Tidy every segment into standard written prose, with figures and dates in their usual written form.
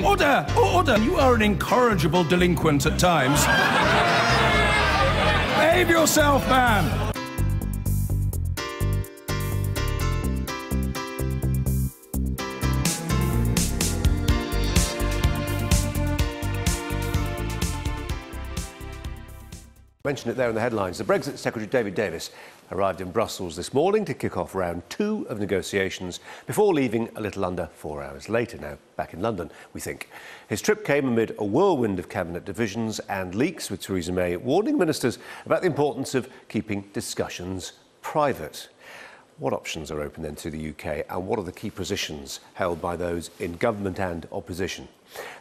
Order! Order! You are an incorrigible delinquent at times. Behave yourself, man! Mentioned it there in the headlines. The Brexit Secretary David Davis arrived in Brussels this morning to kick off round 2 of negotiations before leaving a little under 4 hours later, now back in London, we think. His trip came amid a whirlwind of cabinet divisions and leaks, with Theresa May warning ministers about the importance of keeping discussions private. What options are open then to the UK, and what are the key positions held by those in government and opposition?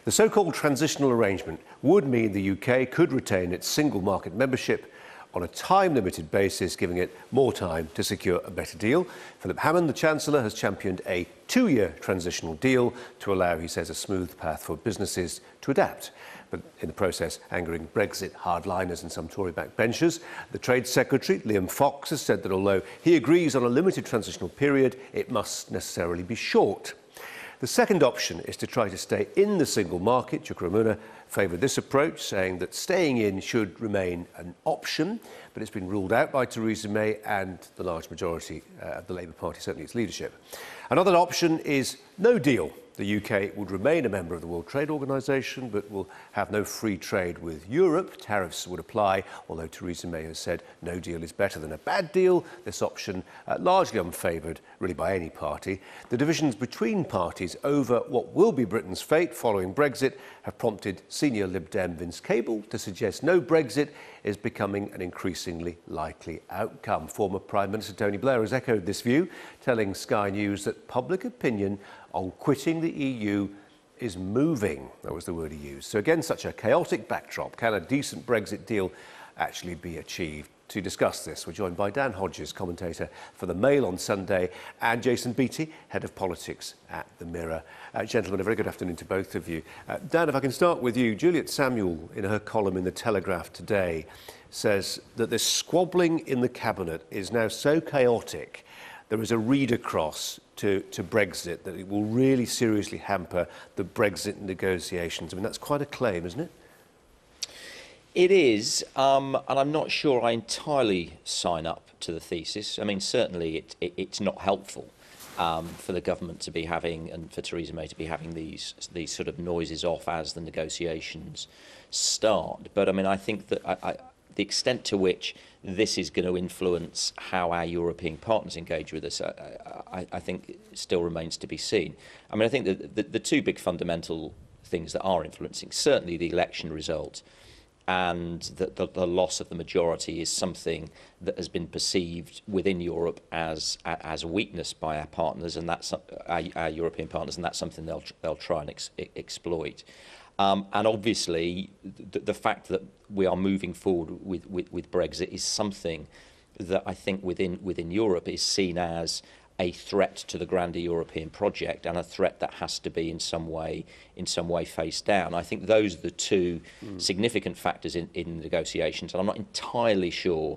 The so-called transitional arrangement would mean the UK could retain its single market membership on a time-limited basis, giving it more time to secure a better deal. Philip Hammond, the Chancellor, has championed a 2-year transitional deal to allow, he says, a smooth path for businesses to adapt, but in the process angering Brexit hardliners and some Tory backbenchers. The Trade Secretary, Liam Fox, has said that although he agrees on a limited transitional period, it must necessarily be short. The second option is to try to stay in the single market. Chukwuemeka favoured this approach, saying that staying in should remain an option, but it's been ruled out by Theresa May and the large majority of the Labour Party, certainly its leadership. Another option is no deal. The UK would remain a member of the World Trade Organization, but will have no free trade with Europe. Tariffs would apply, although Theresa May has said no deal is better than a bad deal. This option largely unfavoured, really, by any party. The divisions between parties over what will be Britain's fate following Brexit have prompted senior Lib Dem Vince Cable to suggest no Brexit is becoming an increasingly likely outcome. Former Prime Minister Tony Blair has echoed this view, telling Sky News that public opinion on quitting the EU is moving. That was the word he used. So against such a chaotic backdrop, can a decent Brexit deal actually be achieved? To discuss this, we're joined by Dan Hodges, commentator for The Mail on Sunday, and Jason Beattie, head of politics at The Mirror. Gentlemen, a very good afternoon to both of you. Dan, if I can start with you. Juliet Samuel, in her column in The Telegraph today, says that this squabbling in the Cabinet is now so chaotic, there is a read across to Brexit that it will really seriously hamper the Brexit negotiations. I mean, that's quite a claim, isn't it? It is, and I'm not sure I entirely sign up to the thesis. I mean, certainly it's not helpful for the government to be having, and for Theresa May to be having these sort of noises off as the negotiations start. But I mean, I think that the extent to which this is going to influence how our European partners engage with us, I think still remains to be seen. I mean, I think that the two big fundamental things that are influencing, certainly the election result, and the loss of the majority is something that has been perceived within Europe as a weakness by our partners, and that's our European partners, and that's something they'll try and exploit. And obviously, the fact that we are moving forward with Brexit is something that I think within Europe is seen as a threat to the grander European project, and a threat that has to be in some way faced down. I think those are the two significant factors in negotiations, and I'm not entirely sure,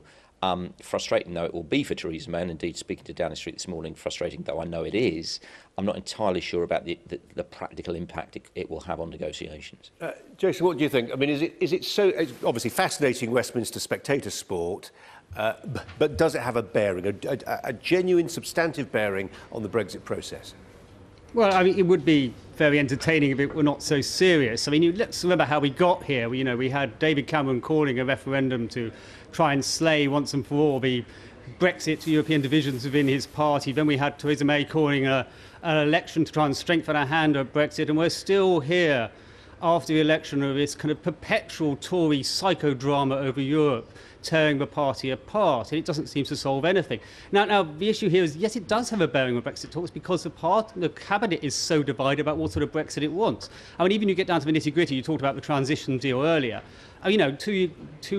frustrating though it will be for Theresa May, and indeed speaking to Downing Street this morning, frustrating though I know it is, I'm not entirely sure about the practical impact it will have on negotiations. Jason, what do you think? I mean, is it so? It's obviously fascinating Westminster spectator sport, but does it have a bearing, a genuine, substantive bearing on the Brexit process? Well, I mean, it would be very entertaining if it were not so serious. I mean, let's remember how we got here. We had David Cameron calling a referendum to try and slay once and for all the Brexit European divisions within his party. Then we had Theresa May calling an election to try and strengthen our hand at Brexit, and we're still here after the election of this kind of perpetual Tory psychodrama over Europe, tearing the party apart, and it doesn't seem to solve anything. Now, the issue here is, yes, it does have a bearing on Brexit talks, because the cabinet is so divided about what sort of Brexit it wants. I mean, even you get down to the nitty-gritty, you talked about the transition deal earlier. You know, two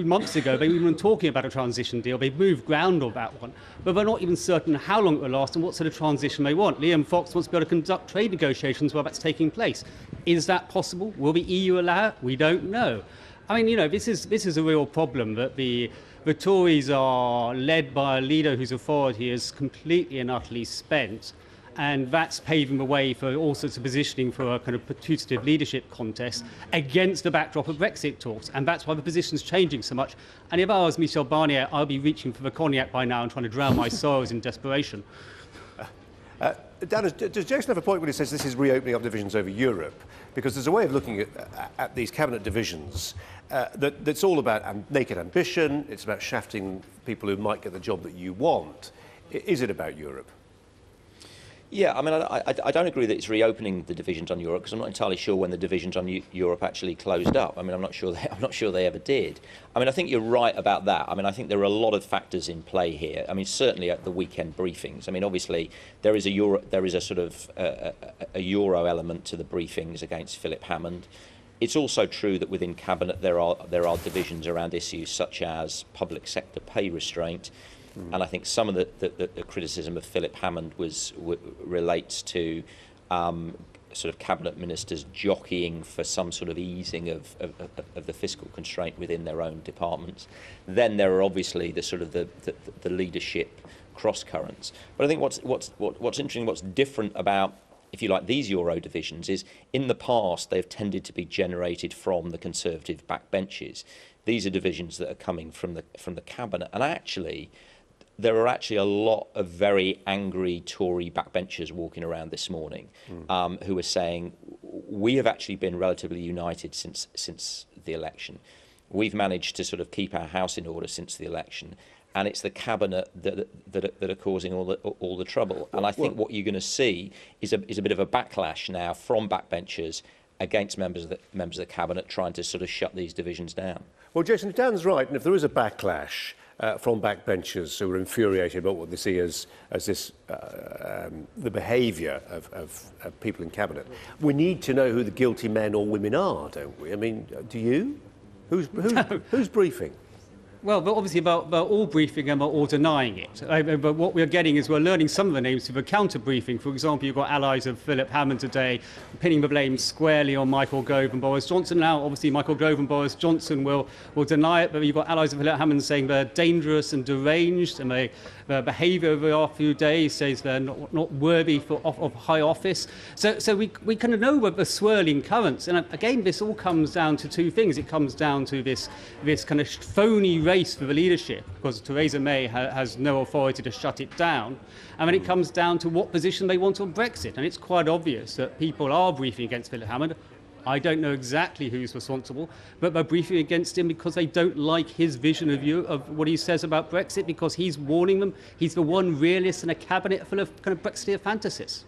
months ago, they weren't talking about a transition deal. They moved ground on that one, but they're not even certain how long it will last and what sort of transition they want. Liam Fox wants to be able to conduct trade negotiations while that's taking place. Is that possible? Will the EU allow it? We don't know. I mean, you know, this is a real problem, that the Tories are led by a leader whose authority is completely and utterly spent, And that's paving the way for all sorts of positioning for a kind of putative leadership contest against the backdrop of Brexit talks. And that's why the position's changing so much. And if I was Michel Barnier, I'd be reaching for the cognac by now and trying to drown my sorrows in desperation. Dan, does Jason have a point when he says this is reopening up divisions over Europe? Because there's a way of looking at these cabinet divisions that's all about naked ambition, it's about shafting people who might get the job that you want. Is it about Europe? Yeah, I mean, I don't agree that it's reopening the divisions on Europe, because I'm not entirely sure when the divisions on Europe actually closed up. I mean, I'm not sure they ever did. I mean, I think you're right about that. I mean, I think there are a lot of factors in play here. I mean, certainly at the weekend briefings. I mean, obviously there is a sort of a Euro element to the briefings against Philip Hammond. It's also true that within cabinet there are divisions around issues such as public sector pay restraint. And I think some of the criticism of Philip Hammond relates to sort of cabinet ministers jockeying for some sort of easing of the fiscal constraint within their own departments. Then there are obviously the sort of the leadership cross currents. But I think what's interesting, what's different about, if you like, these Euro divisions is in the past they've tended to be generated from the Conservative backbenches. These are divisions that are coming from the cabinet, and actually. There are actually a lot of very angry Tory backbenchers walking around this morning who are saying, we have actually been relatively united since the election. We've managed to sort of keep our house in order since the election, and it's the cabinet that are causing all the trouble. And I think what you're going to see is a bit of a backlash now from backbenchers against members of the cabinet trying to sort of shut these divisions down. Well, Jason, if Dan's right, and if there is a backlash from backbenchers who are infuriated about what they see as the behaviour of people in cabinet, we need to know who the guilty men or women are, don't we? I mean, do you? Who's briefing? Well, but obviously about all briefing and about all denying it. But what we're getting is we're learning some of the names through the counter-briefing. For example, you've got allies of Philip Hammond today pinning the blame squarely on Michael Gove and Boris Johnson. Now, obviously, Michael Gove and Boris Johnson will deny it, but you've got allies of Philip Hammond saying they're dangerous and deranged, and their behaviour over the last few days says they're not worthy of high office. So we kind of know the swirling currents. And again, this all comes down to two things. It comes down to this kind of phony race for the leadership, because Theresa May has no authority to shut it down. And then it comes down to what position they want on Brexit. And it's quite obvious that people are briefing against Philip Hammond. I don't know exactly who's responsible, but they're briefing against him because they don't like his vision of what he says about Brexit, because he's warning them. He's the one realist in a cabinet full of kind of Brexiteer fantasies.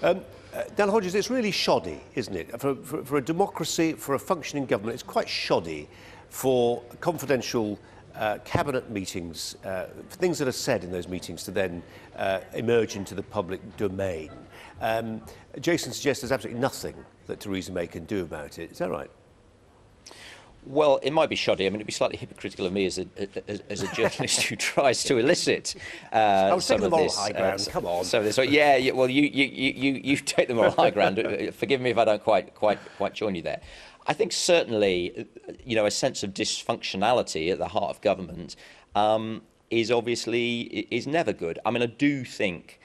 Dan Hodges, it's really shoddy, isn't it? For a democracy, for a functioning government, it's quite shoddy for confidential cabinet meetings, things that are said in those meetings to then emerge into the public domain. Jason suggests there's absolutely nothing that Theresa May can do about it. Is that right? Well, it might be shoddy. I mean, it'd be slightly hypocritical of me as a journalist who tries to elicit I was taking some the of moral this. high ground. Come on. So yeah. Well, you take the moral high ground. Forgive me if I don't quite join you there. I think certainly, a sense of dysfunctionality at the heart of government is never good. I mean, I do think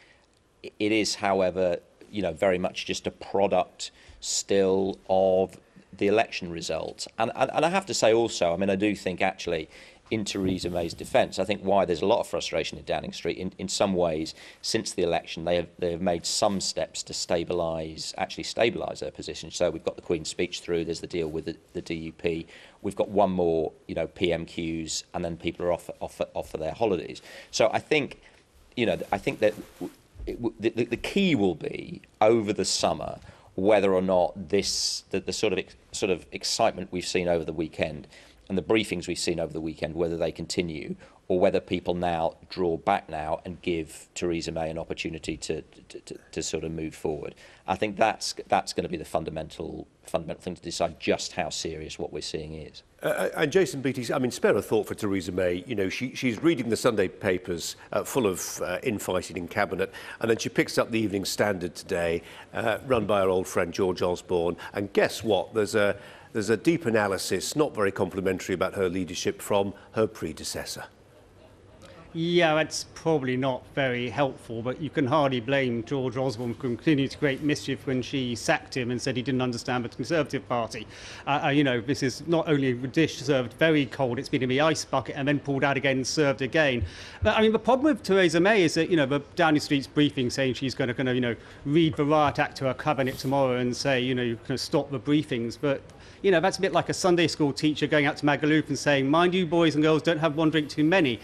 it is, however, very much just a product still of the election result. And I have to say also, I mean, I do think actually, in Theresa May's defence, I think why there's a lot of frustration in Downing Street, in some ways, since the election, they have made some steps to stabilise their position. So we've got the Queen's speech through, there's the deal with the DUP, we've got one more, PMQs, and then people are off for their holidays. So I think, I think that the key will be over the summer whether or not the sort of excitement we've seen over the weekend and the briefings we've seen over the weekend, whether they continue or whether people now draw back now and give Theresa May an opportunity to sort of move forward. I think that's going to be the fundamental thing to decide just how serious what we're seeing is. And Jason Beattie, I mean, spare a thought for Theresa May. She's reading the Sunday papers full of infighting in cabinet, and then she picks up the Evening Standard today, run by her old friend George Osborne. And guess what? There's a deep analysis, not very complimentary, about her leadership from her predecessor. Yeah, that's probably not very helpful, but you can hardly blame George Osborne for continuing to create mischief when she sacked him and said he didn't understand the Conservative Party. This is not only a dish served very cold, it's been in the ice bucket and then pulled out again and served again. But, the problem with Theresa May is that, the Downing Street's briefing saying she's going to, read the Riot Act to her cabinet tomorrow and say, you can stop the briefings. But that's a bit like a Sunday school teacher going out to Magaluf and saying, mind you, boys and girls, don't have one drink too many.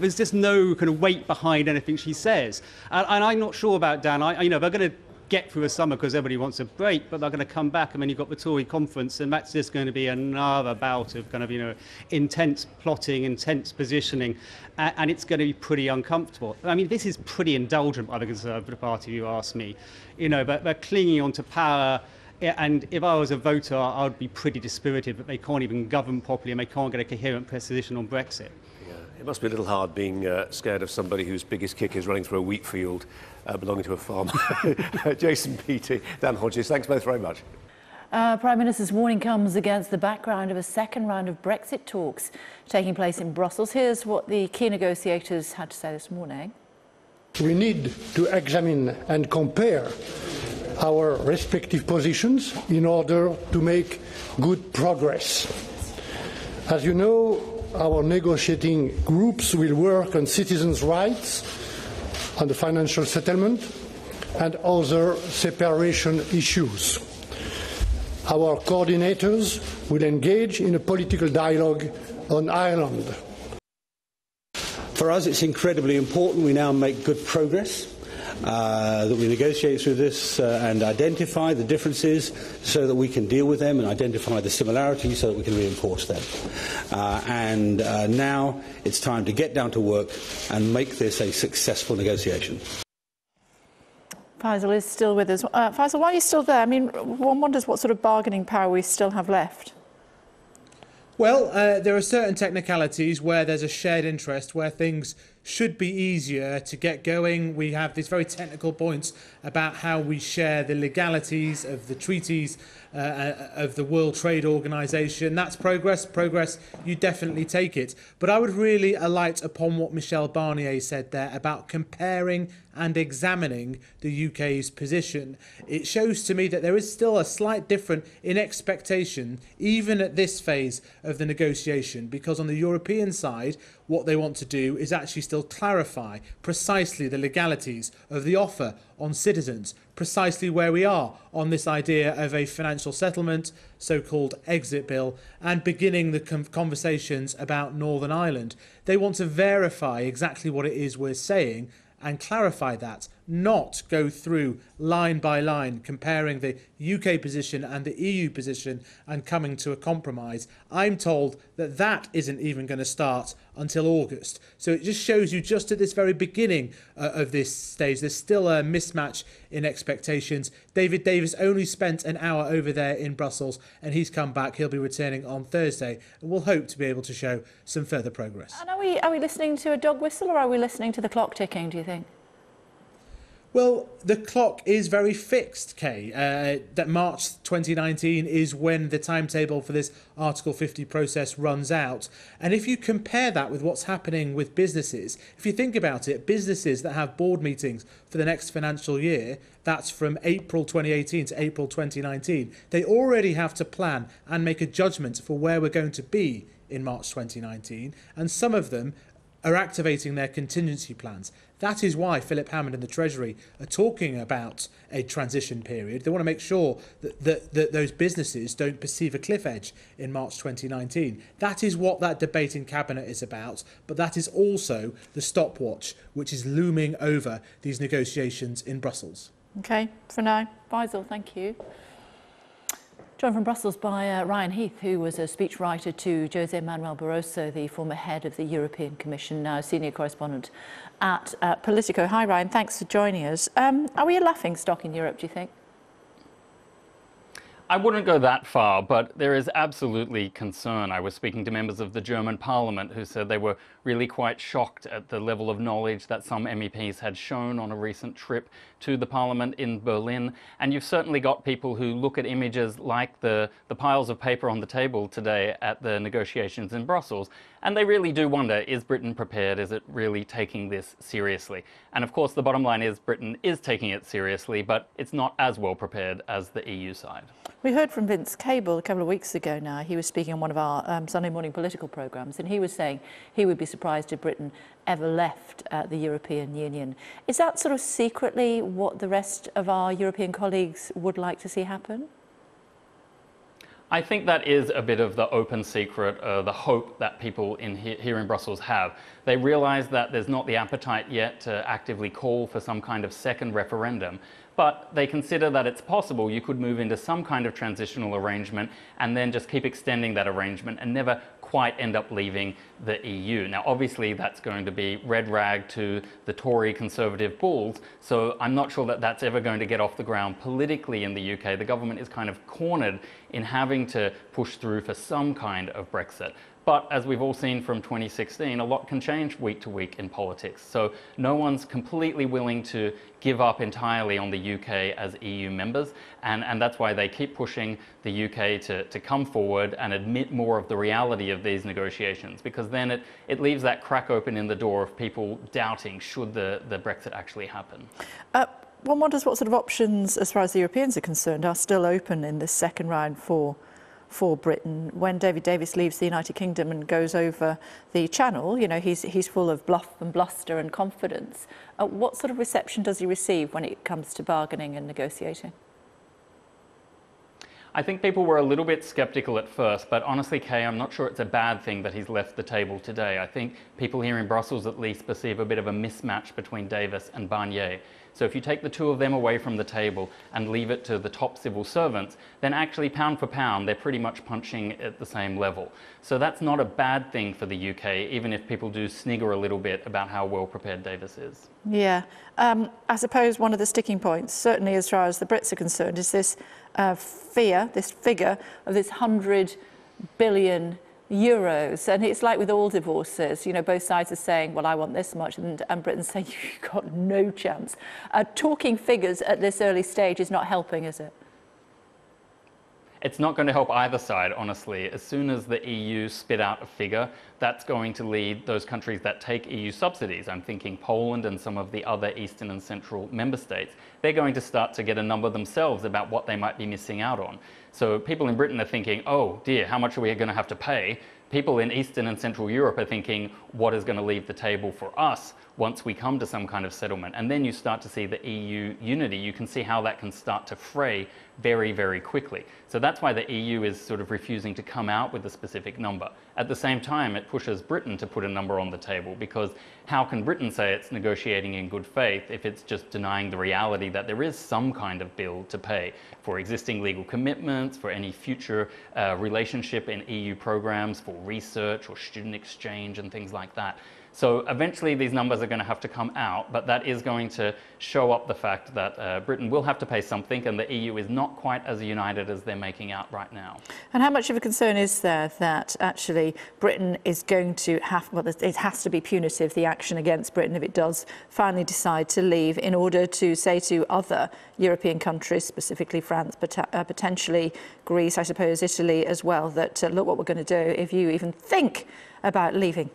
There's just no kind of weight behind anything she says. And I'm not sure about Dan. They're going to get through a summer because everybody wants a break, but they're going to come back. And then you've got the Tory conference, and that's just going to be another bout of kind of, intense plotting, intense positioning. And it's going to be pretty uncomfortable. This is pretty indulgent by the Conservative Party, if you ask me. But they're clinging on to power. And if I was a voter, I would be pretty dispirited that they can't even govern properly and they can't get a coherent position on Brexit. Yeah, it must be a little hard being scared of somebody whose biggest kick is running through a wheat field belonging to a farm. Jason Beattie, Dan Hodges, thanks both very much. Prime Minister's warning comes against the background of a second round of Brexit talks taking place in Brussels. Here's what the key negotiators had to say this morning. We need to examine and compare our respective positions in order to make good progress. As you know, our negotiating groups will work on citizens' rights, on the financial settlement and other separation issues. Our coordinators will engage in a political dialogue on Ireland. For us, it's incredibly important we now make good progress. That we negotiate through this and identify the differences so that we can deal with them and identify the similarities so that we can reinforce them. Now it's time to get down to work and make this a successful negotiation. Faisal is still with us. Faisal, why are you still there? One wonders what sort of bargaining power we still have left. Well, there are certain technicalities where there's a shared interest, where things should be easier to get going. We have these very technical points about how we share the legalities of the treaties of the World Trade Organization. That's progress. Progress, you definitely take it. But I would really alight upon what Michel Barnier said there about comparing and examining the UK's position. It shows to me that there is still a slight difference in expectation, even at this phase of the negotiation, because on the European side, what they want to do is actually still clarify precisely the legalities of the offer on citizens, precisely where we are on this idea of a financial settlement, so-called exit bill, and beginning the conversations about Northern Ireland. They want to verify exactly what it is we're saying and clarify that, not go through line by line comparing the UK position and the EU position and coming to a compromise. I'm told that that isn't even going to start until August. So it just shows you just at this very beginning of this stage, there's still a mismatch in expectations. David Davis only spent an hour over there in Brussels and he's come back. He'll be returning on Thursday and we'll hope to be able to show some further progress. And are we listening to a dog whistle or are we listening to the clock ticking, do you think? Well, the clock is very fixed, Kay. That March 2019 is when the timetable for this Article 50 process runs out. And if you compare that with what's happening with businesses, if you think about it, businesses that have board meetings for the next financial year, that's from April 2018 to April 2019, they already have to plan and make a judgment for where we're going to be in March 2019. And some of them are activating their contingency plans. That is why Philip Hammond and the Treasury are talking about a transition period. They want to make sure that those businesses don't perceive a cliff edge in March 2019. That is what that debate in Cabinet is about, but that is also the stopwatch which is looming over these negotiations in Brussels. OK, for now, Faisal, thank you. Joined from Brussels by Ryan Heath, who was a speechwriter to Jose Manuel Barroso, the former head of the European Commission, now senior correspondent at Politico. Hi, Ryan. Thanks for joining us. Are we a laughing stock in Europe, do you think? I wouldn't go that far, but there is absolutely concern. I was speaking to members of the German parliament who said they were really quite shocked at the level of knowledge that some MEPs had shown on a recent trip to the parliament in Berlin. And you've certainly got people who look at images like the piles of paper on the table today at the negotiations in Brussels, and they really do wonder, is Britain prepared? Is it really taking this seriously? And of course, the bottom line is Britain is taking it seriously, but it's not as well prepared as the EU side. We heard from Vince Cable a couple of weeks ago now. He was speaking on one of our Sunday morning political programmes, and he was saying he would be surprised if Britain ever left the European Union. Is that sort of secretly what the rest of our European colleagues would like to see happen? I think that is a bit of the open secret, the hope that people here in Brussels have. They realise that there's not the appetite yet to actively call for some kind of second referendum, but they consider that it's possible you could move into some kind of transitional arrangement and then just keep extending that arrangement and never quite end up leaving the EU. Now, obviously, that's going to be red rag to the Tory Conservative bulls, so I'm not sure that that's ever going to get off the ground politically in the UK. The government is kind of cornered in having to push through for some kind of Brexit. But as we've all seen from 2016, a lot can change week to week in politics. So no one's completely willing to give up entirely on the UK as EU members. And that's why they keep pushing the UK to come forward and admit more of the reality of these negotiations, because then it leaves that crack open in the door of people doubting, should the Brexit actually happen? One wonders what sort of options, as far as the Europeans are concerned, are still open in this second round for Britain. When David Davis leaves the United Kingdom and goes over the Channel, you know, he's full of bluff and bluster and confidence. What sort of reception does he receive when it comes to bargaining and negotiating? I think people were a little bit sceptical at first, but honestly, Kay, I'm not sure it's a bad thing that he's left the table today. I think people here in Brussels at least perceive a bit of a mismatch between Davis and Barnier. So if you take the two of them away from the table and leave it to the top civil servants, then actually pound for pound, they're pretty much punching at the same level. So that's not a bad thing for the UK, even if people do snigger a little bit about how well prepared Davis is. Yeah. I suppose one of the sticking points, certainly as far as the Brits are concerned, is this fear, this figure of this 100 billion euros. And it's like with all divorces, you know, both sides are saying, well, I want this much, and Britain's saying, you've got no chance. Talking figures at this early stage is not helping, is it? It's not going to help either side, honestly. As soon as the EU spit out a figure, that's going to lead those countries that take EU subsidies, I'm thinking Poland and some of the other Eastern and Central member states, they're going to start to get a number themselves about what they might be missing out on. So people in Britain are thinking, oh dear, how much are we going to have to pay? People in Eastern and Central Europe are thinking, what is going to leave the table for us once we come to some kind of settlement? And then you start to see the EU unity. You can see how that can start to fray very, very quickly. So that's why the EU is sort of refusing to come out with a specific number. At the same time, it pushes Britain to put a number on the table, because how can Britain say it's negotiating in good faith if it's just denying the reality that there is some kind of bill to pay for existing legal commitments, for any future relationship in EU programs, for research or student exchange and things like that. So eventually these numbers are going to have to come out, but that is going to show up the fact that Britain will have to pay something, and the EU is not quite as united as they're making out right now. And how much of a concern is there that actually Britain is going to have, well, it has to be punitive, the action against Britain, if it does finally decide to leave, in order to say to other European countries, specifically France, but potentially Greece, I suppose Italy as well, that look what we're going to do if you even think about leaving?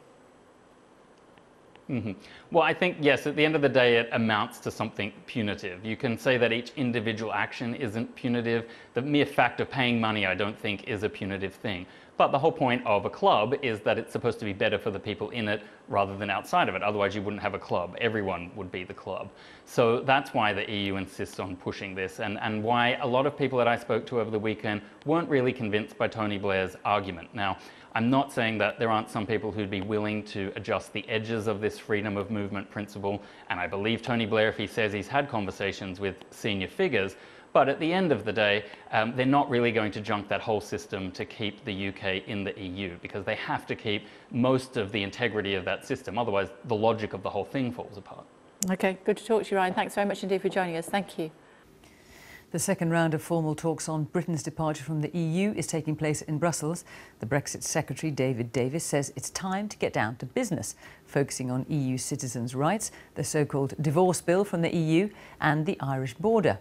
Mm-hmm. Well, I think, yes, at the end of the day, it amounts to something punitive. You can say that each individual action isn't punitive. The mere fact of paying money, I don't think, is a punitive thing. But the whole point of a club is that it's supposed to be better for the people in it rather than outside of it. Otherwise, you wouldn't have a club. Everyone would be the club. So that's why the EU insists on pushing this, and why a lot of people that I spoke to over the weekend weren't really convinced by Tony Blair's argument. Now, I'm not saying that there aren't some people who'd be willing to adjust the edges of this freedom of movement principle, and I believe Tony Blair if he says he's had conversations with senior figures, but at the end of the day, they're not really going to junk that whole system to keep the UK in the EU, because they have to keep most of the integrity of that system, otherwise the logic of the whole thing falls apart. Okay, good to talk to you, Ryan. Thanks very much indeed for joining us. Thank you. The second round of formal talks on Britain's departure from the EU is taking place in Brussels. The Brexit Secretary, David Davis, says it's time to get down to business, focusing on EU citizens' rights, the so-called divorce bill from the EU and the Irish border.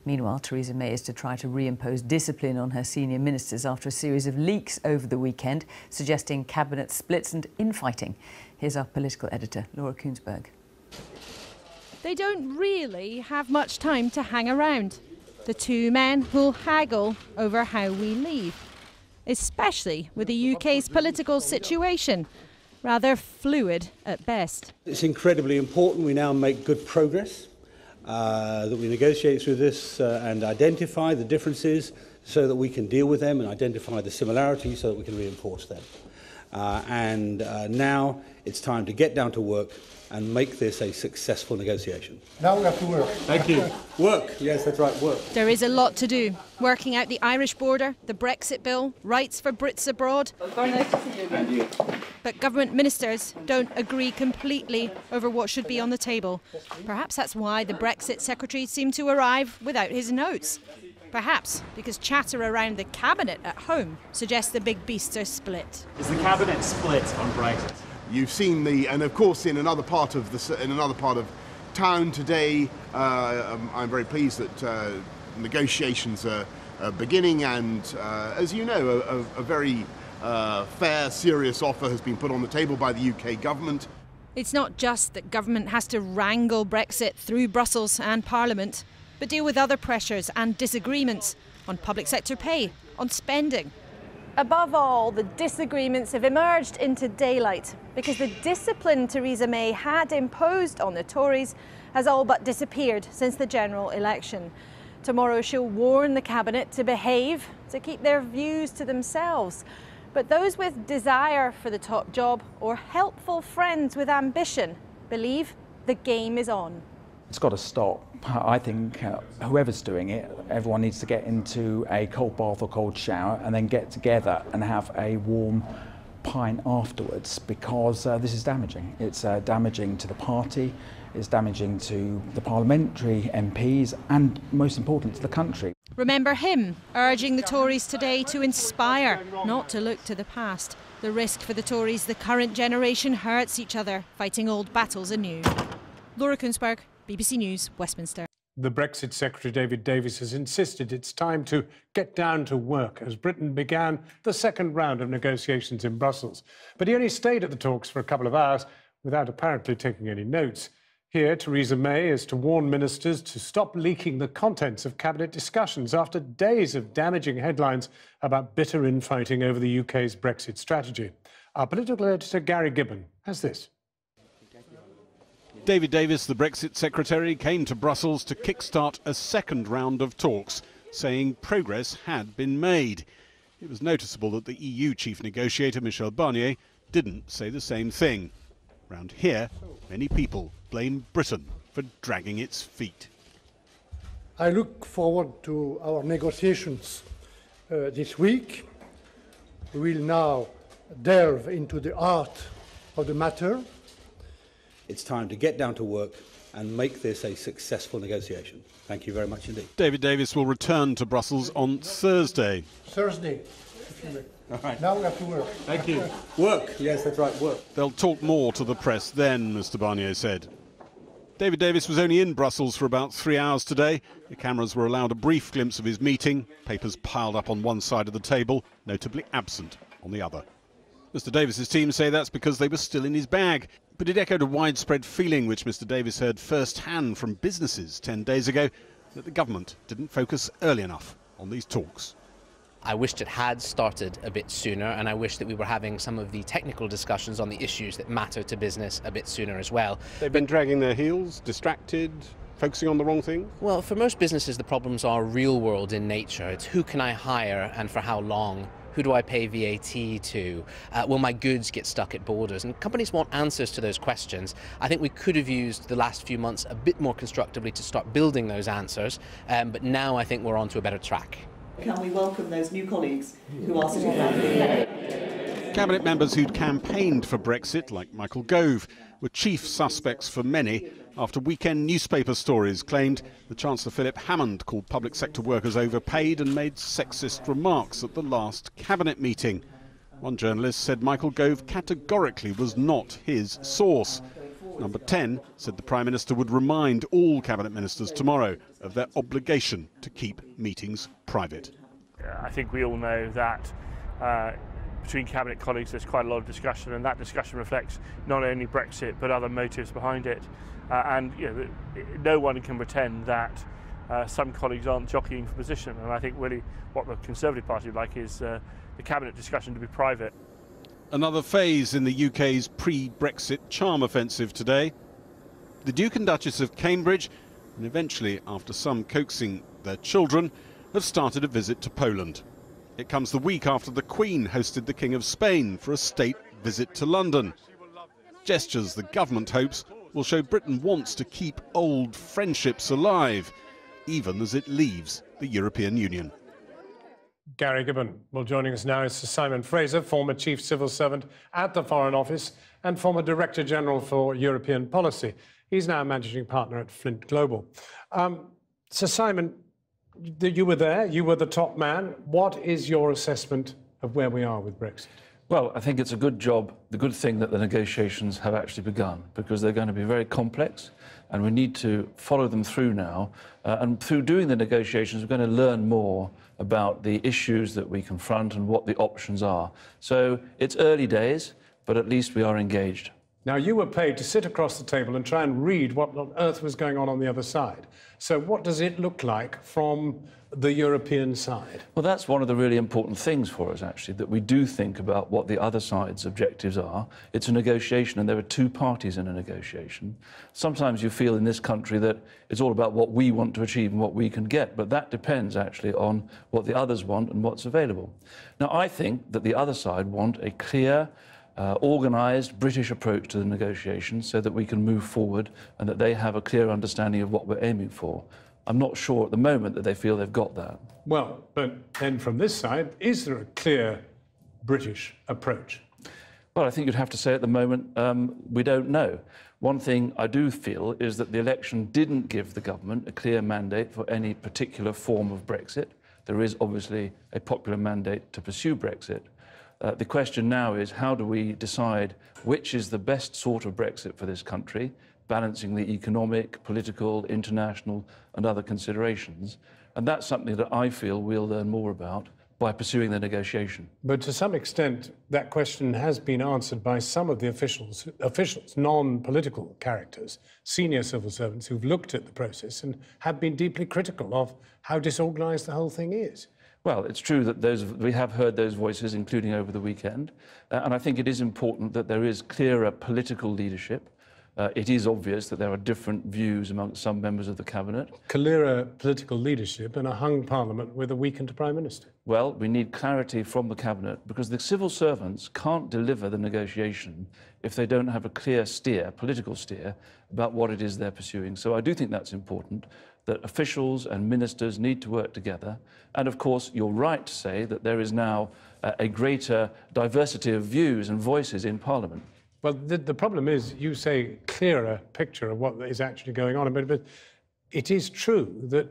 Meanwhile, Theresa May is to try to reimpose discipline on her senior ministers after a series of leaks over the weekend, suggesting cabinet splits and infighting. Here's our political editor, Laura Kuensberg. They don't really have much time to hang around. The two men will haggle over how we leave, especially with the UK's political situation, rather fluid at best. It's incredibly important we now make good progress, that we negotiate through this and identify the differences so that we can deal with them and identify the similarities so that we can reinforce them. Now it's time to get down to work and make this a successful negotiation. Now we have to work. Thank you. Work. Yes, that's right, work. There is a lot to do. Working out the Irish border, the Brexit bill, rights for Brits abroad. Very nice to see you again. But government ministers don't agree completely over what should be on the table. Perhaps that's why the Brexit Secretary seemed to arrive without his notes. Perhaps because chatter around the cabinet at home suggests the big beasts are split. Is the cabinet split on Brexit? You've seen and of course, in another part of town today, I'm very pleased that negotiations are beginning, and as you know, a very fair, serious offer has been put on the table by the UK government. It's not just that government has to wrangle Brexit through Brussels and Parliament, but deal with other pressures and disagreements on public sector pay, on spending. Above all, the disagreements have emerged into daylight because the discipline Theresa May had imposed on the Tories has all but disappeared since the general election. Tomorrow she'll warn the cabinet to behave, to keep their views to themselves. But those with desire for the top job or helpful friends with ambition believe the game is on. It's got to stop. I think whoever's doing it, everyone needs to get into a cold bath or cold shower and then get together and have a warm pint afterwards, because this is damaging. It's damaging to the party, it's damaging to the parliamentary MPs and, most importantly, to the country. Remember him urging the Tories today to inspire, not to look to the past. The risk for the Tories, the current generation hurts each other, fighting old battles anew. Laura Kuensberg, BBC News, Westminster. The Brexit Secretary David Davis has insisted it's time to get down to work as Britain began the second round of negotiations in Brussels. But he only stayed at the talks for a couple of hours without apparently taking any notes. Here, Theresa May is to warn ministers to stop leaking the contents of cabinet discussions after days of damaging headlines about bitter infighting over the UK's Brexit strategy. Our political editor Gary Gibbon has this. David Davis, the Brexit Secretary, came to Brussels to kickstart a second round of talks, saying progress had been made. It was noticeable that the EU chief negotiator, Michel Barnier, didn't say the same thing. Round here, many people blame Britain for dragging its feet. I look forward to our negotiations this week. We will now delve into the art of the matter. It's time to get down to work and make this a successful negotiation. Thank you very much indeed. David Davis will return to Brussels on Thursday. Thursday. All right. Now we have to work. Thank you. Work. Yes, that's right, work. They'll talk more to the press then, Mr Barnier said. David Davis was only in Brussels for about 3 hours today. The cameras were allowed a brief glimpse of his meeting, papers piled up on one side of the table, notably absent on the other. Mr Davis's team say that's because they were still in his bag. But it echoed a widespread feeling which Mr Davis heard first-hand from businesses 10 days ago, that the government didn't focus early enough on these talks. I wished it had started a bit sooner, and I wish that we were having some of the technical discussions on the issues that matter to business a bit sooner as well. They've been dragging their heels, distracted, focusing on the wrong thing? Well, for most businesses the problems are real world in nature. It's who can I hire and for how long? Who do I pay VAT to? Will my goods get stuck at borders? And companies want answers to those questions. I think we could have used the last few months a bit more constructively to start building those answers, but now I think we're on to a better track. Can we welcome those new colleagues who are sitting around here? Cabinet members who'd campaigned for Brexit, like Michael Gove, were chief suspects for many after weekend newspaper stories claimed the Chancellor Philip Hammond called public sector workers overpaid and made sexist remarks at the last cabinet meeting. One journalist said Michael Gove categorically was not his source. Number 10 said the Prime Minister would remind all cabinet ministers tomorrow of their obligation to keep meetings private. I think we all know that between cabinet colleagues there's quite a lot of discussion, and that discussion reflects not only Brexit but other motives behind it. And you know, no one can pretend that some colleagues aren't jockeying for position, and I think really what the Conservative Party would like is the cabinet discussion to be private. Another phase in the UK's pre-Brexit charm offensive today. The Duke and Duchess of Cambridge, and eventually, after some coaxing their children, have started a visit to Poland. It comes the week after the Queen hosted the King of Spain for a state visit to London. Gestures the government hopes will show Britain wants to keep old friendships alive, even as it leaves the European Union. Gary Gibbon. Well, joining us now is Sir Simon Fraser, former Chief Civil Servant at the Foreign Office and former Director General for European Policy. He's now Managing Partner at Flint Global. Sir Simon, you were there, you were the top man. What is your assessment of where we are with Brexit? Well, I think it's a good job, the good thing that the negotiations have actually begun, because they're going to be very complex and we need to follow them through now. And through doing the negotiations, we're going to learn more about the issues that we confront and what the options are. So it's early days, but at least we are engaged. Now, you were paid to sit across the table and try and read what on earth was going on the other side. So what does it look like from the European side? Well, that's one of the really important things for us, actually, that we do think about what the other side's objectives are. It's a negotiation, and there are two parties in a negotiation. Sometimes you feel in this country that it's all about what we want to achieve and what we can get, but that depends, actually, on what the others want and what's available. Now, I think that the other side want a clear, organised British approach to the negotiations so that we can move forward and that they have a clear understanding of what we're aiming for. I'm not sure at the moment that they feel they've got that. Well, but then from this side, is there a clear British approach? Well, I think you'd have to say at the moment we don't know. One thing I do feel is that the election didn't give the government a clear mandate for any particular form of Brexit. There is obviously a popular mandate to pursue Brexit. The question now is, how do we decide which is the best sort of Brexit for this country, balancing the economic, political, international and other considerations? And that's something that I feel we'll learn more about by pursuing the negotiation. But to some extent, that question has been answered by some of the officials, non-political characters, senior civil servants who've looked at the process and have been deeply critical of how disorganised the whole thing is. Well, it's true that we have heard those voices, including over the weekend, and I think it is important that there is clearer political leadership. It is obvious that there are different views amongst some members of the Cabinet. Clearer political leadership and a hung Parliament with a weakened Prime Minister. Well, we need clarity from the Cabinet because the civil servants can't deliver the negotiation if they don't have a clear steer, political steer, about what it is they're pursuing. So I do think that's important, that officials and ministers need to work together. And of course, you're right to say that there is now a greater diversity of views and voices in Parliament. Well, the problem is, you say clearer picture of what is actually going on, but it is true that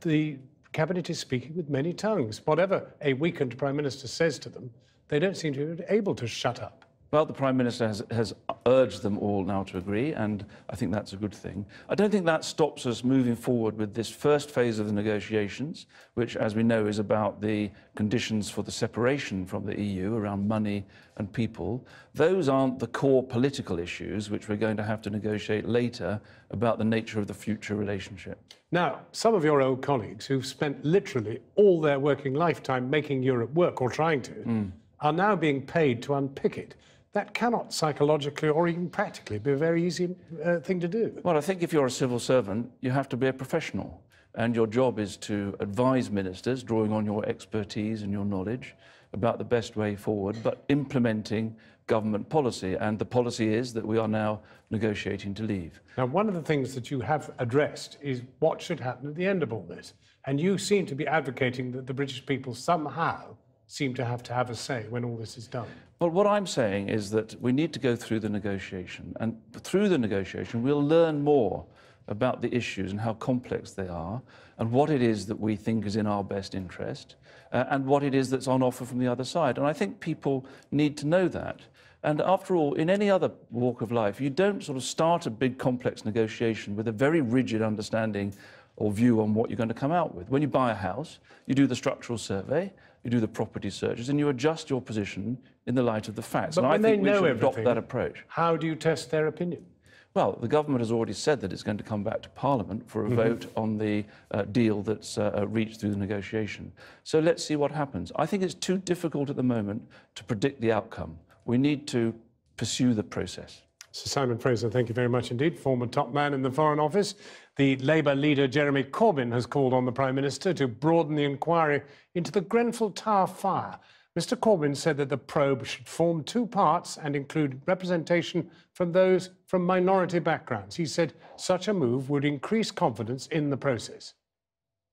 the Cabinet is speaking with many tongues. Whatever a weakened Prime Minister says to them, they don't seem to be able to shut up. Well, the Prime Minister has urged them all now to agree, and I think that's a good thing. I don't think that stops us moving forward with this first phase of the negotiations, which, as we know, is about the conditions for the separation from the EU around money and people. Those aren't the core political issues which we're going to have to negotiate later about the nature of the future relationship. Now, some of your old colleagues who've spent literally all their working lifetime making Europe work, or trying to, are now being paid to unpick it. That cannot psychologically or even practically be a very easy thing to do. Well, I think if you're a civil servant, you have to be a professional. And your job is to advise ministers, drawing on your expertise and your knowledge about the best way forward, but implementing government policy. And the policy is that we are now negotiating to leave. Now, one of the things that you have addressed is what should happen at the end of all this. And you seem to be advocating that the British people somehow seem to have a say when all this is done. Well, what I'm saying is that we need to go through the negotiation, and through the negotiation we'll learn more about the issues and how complex they are, and what it is that we think is in our best interest, and what it is that's on offer from the other side. And I think people need to know that. And after all, in any other walk of life, you don't sort of start a big complex negotiation with a very rigid understanding or view on what you're going to come out with. When you buy a house, you do the structural survey, you do the property searches, and you adjust your position in the light of the facts. But and when I think they we know should adopt everything, that approach. How do you test their opinion? Well, the government has already said that it's going to come back to Parliament for a vote on the deal that's reached through the negotiation. So let's see what happens. I think it's too difficult at the moment to predict the outcome. We need to pursue the process. Sir Simon Fraser, thank you very much indeed. Former top man in the Foreign Office. The Labour leader Jeremy Corbyn has called on the Prime Minister to broaden the inquiry into the Grenfell Tower fire. Mr Corbyn said that the probe should form two parts and include representation from those from minority backgrounds. He said such a move would increase confidence in the process.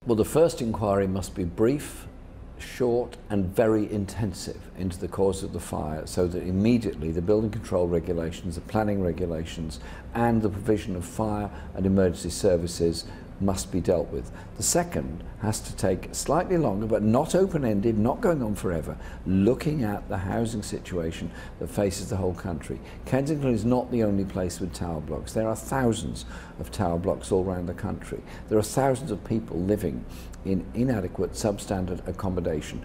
Well, the first inquiry must be brief, short and very intensive into the cause of the fire, so that immediately the building control regulations, the planning regulations and the provision of fire and emergency services must be dealt with. The second has to take slightly longer, but not open-ended, not going on forever, looking at the housing situation that faces the whole country. Kensington is not the only place with tower blocks. There are thousands of tower blocks all around the country. There are thousands of people living in inadequate, substandard accommodation.